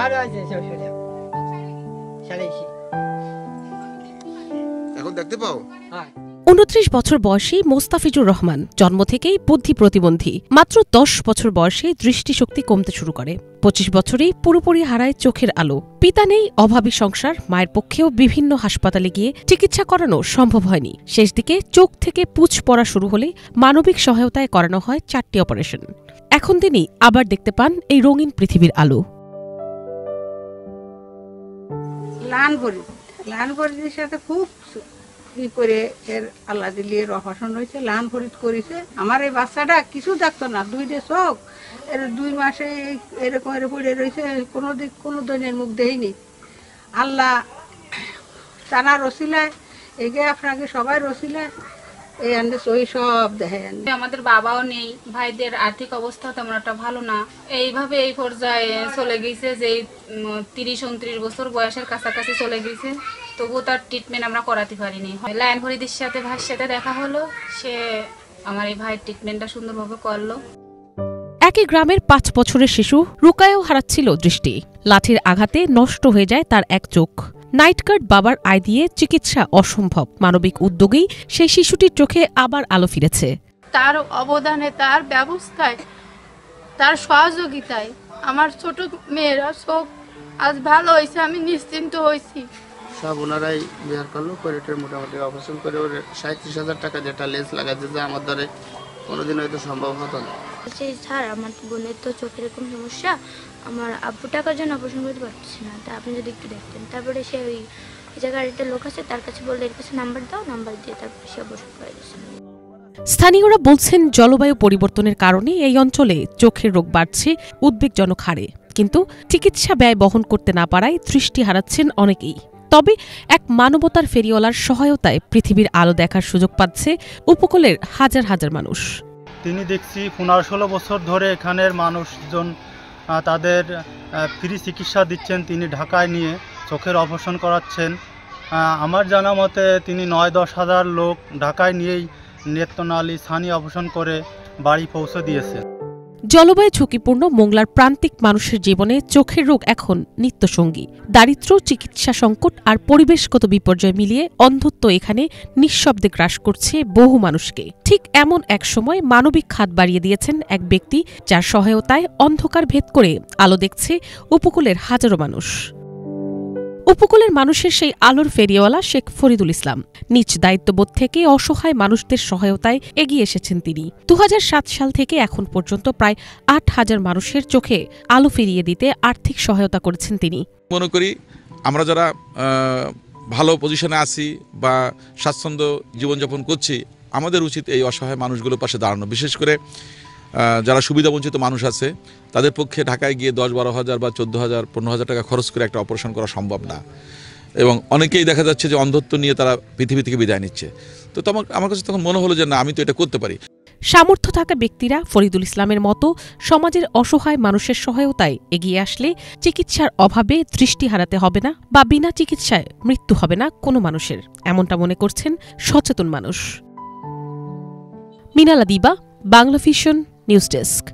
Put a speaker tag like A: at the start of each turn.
A: ভালো আছে শ্বশুরে সারাইছি
B: এখন দেখতে পাও।
C: ২৯ বছর বয়সী মোস্তাফিজুর রহমান জন্ম থেকেই বুদ্ধি প্রতিবন্ধী। মাত্র ১০ বছর বয়সে দৃষ্টিশক্তি কমতে শুরু করে। ২৫ বছরেই পুরোপুরি হারায় চোখের আলো। পিতা নেই, অভাবী সংসার। মায়ের পক্ষেও বিভিন্ন হাসপাতালে গিয়ে চিকিৎসা করানো সম্ভব হয়নি। শেষ দিকে চোখ থেকে পুঁজ পড়া শুরু হলে মানবিক সহায়তায় করানো হয় ৪টি অপারেশন। এখন তিনি আবার দেখতে পান এই রঙিন পৃথিবীর আলো।
D: লানফরিদের সাথে খুব করে এর আল্লাহ দিলিয়ে অপারেশন হয়েছে। লানফরিদ করেছে। আমার এই বাচ্চাটা কিছু দেখতো না, 2টা চোখ এর 2 মাসে এরকম পড়ে রয়েছে, কোনো দিনের মুখ দেয়নি। আল্লাহ টানা রসিলায় এগে আপনাকে সবাই রসিলায় এই আনতে সই সব দেখে।
E: আমাদের বাবাও নেই, ভাইদের আর্থিক অবস্থা তেমন একটা ভালো না। এইভাবে এই পর্যায়ে চলে গেছে যে 30-29 বছর বয়সের কাছাকাছি চলে গেছে, তবুও তার ট্রিটমেন্ট আমরা করাতে পারিনি। লায়ন ফরিদের সাথে ভাইয়ের সাথে দেখা হলো, সে আমার এই ভাইয়ের ট্রিটমেন্টটা সুন্দরভাবে করলো।
C: একই গ্রামের 5 বছরের শিশু রুকায়াও হারাচ্ছিল দৃষ্টি। লাঠির আঘাতে নষ্ট হয়ে যায় তার এক চোখ। নাইট গার্ড বাবার আয় দিয়ে চিকিৎসা অসম্ভব। মানবিক উদ্যোগেই সেই শিশুটির চোখে আবার আলো ফিরেছে।
F: তার অবদানে, তার ব্যবস্থায়, তার সহযোগিতায় আমার ছোট মেয়েরা সব আজ ভালো হয়েছে, আমি নিশ্চিন্ত হয়েছি।
G: সব ওনারাই বিহার করলো, করে মোটামুটি অপারেশন করে ওর 37,000 টাকা যেটা লেন্স লাগাতে যে আমার দ্বারা কোনোদিন হয়তো সম্ভব হতো না।
H: স্যার, আমার বোনের তো চোখের এরকম সমস্যা, আমার আব্বু টাকার জন্য অপারেশন করতে পারছি না, তা আপনি যদি একটু দেখতেন। তারপরে সে ওই জায়গায় একটা লোক আছে, তার কাছে বললে এর কাছে নাম্বার দাও, নাম্বার দিয়ে তারপরে সে অপারেশন করে দিয়েছে।
C: স্থানীয়রা বলছেন জলবায়ু পরিবর্তনের কারণে এই অঞ্চলে চোখের রোগ বাড়ছে উদ্বেগজনক হারে। কিন্তু চিকিৎসা ব্যয় বহন করতে না পারায় দৃষ্টি হারাচ্ছেন অনেকেই। তবে এক মানবতার ফেরিওয়ালার সহায়তায় পৃথিবীর আলো দেখার সুযোগ পাচ্ছে উপকূলের হাজার হাজার মানুষ।
I: তিনি দেখছি 15-16 বছর ধরে এখানের মানুষজন তাদের ফ্রি চিকিৎসা দিচ্ছেন। তিনি ঢাকায় নিয়ে চোখের অপারেশন করাচ্ছেন। আমার জানা মতে তিনি 9-10 হাজার লোক ঢাকায় নিয়েই নেত্রনালী ছানি অপারেশন করে বাড়ি পৌঁছে দিয়েছেন।
C: জলবায়ু ঝুঁকিপূর্ণ মোংলার প্রান্তিক মানুষের জীবনে চোখের রোগ এখন নিত্যসঙ্গী। দারিদ্র্য, চিকিৎসা সংকট আর পরিবেশগত বিপর্যয় মিলিয়ে অন্ধত্ব এখানে নিঃশব্দে গ্রাস করছে বহু মানুষকে। ঠিক এমন এক সময় মানবিক খাত বাড়িয়ে দিয়েছেন এক ব্যক্তি, যার সহায়তায় অন্ধকার ভেদ করে আলো দেখছে উপকূলের হাজারো মানুষ। উপকূলের মানুষের সেই আলোর ফেরিওয়ালা শেখ ফরিদুল ইসলাম। নিজ দায়িত্ববোধ থেকে অসহায় মানুষদের সহায়তায় এগিয়ে এসেছেন তিনি। 2007 সাল থেকে এখন পর্যন্ত প্রায় 8,000 মানুষের চোখে আলো ফিরিয়ে দিতে আর্থিক সহায়তা করেছেন তিনি।
J: মনে করি আমরা যারা ভালো পজিশনে আছি বা স্বাচ্ছন্দ্য জীবনযাপন করছি, আমাদের উচিত এই অসহায় মানুষগুলোর পাশে দাঁড়ানো। বিশেষ করে যারা সুবিধাবঞ্চিত মানুষ আছে, তাদের পক্ষে ঢাকায় গিয়ে 10-12 হাজার বা 14,000, 15,000 টাকা খরচ করে একটা অপারেশন করা সম্ভব না। এবং অনেকেই দেখা যাচ্ছে যে অন্ধত্ব নিয়ে তারা পৃথিবী থেকে বিদায় নিচ্ছে। তো আমার কাছে তখন মনে হলো যে না, আমি তো এটা করতে পারি।
C: সামর্থ্য থাকা ব্যক্তিরা ফরিদুল ইসলামের মতো সমাজের অসহায় মানুষের সহায়তায় এগিয়ে আসলে চিকিৎসার অভাবে দৃষ্টি হারাতে হবে না বা বিনা চিকিৎসায় মৃত্যু হবে না কোনো মানুষের, এমনটা মনে করছেন সচেতন মানুষ। মিনালা দিবা, বাংলা ভিশন নিউজ ডেস্ক।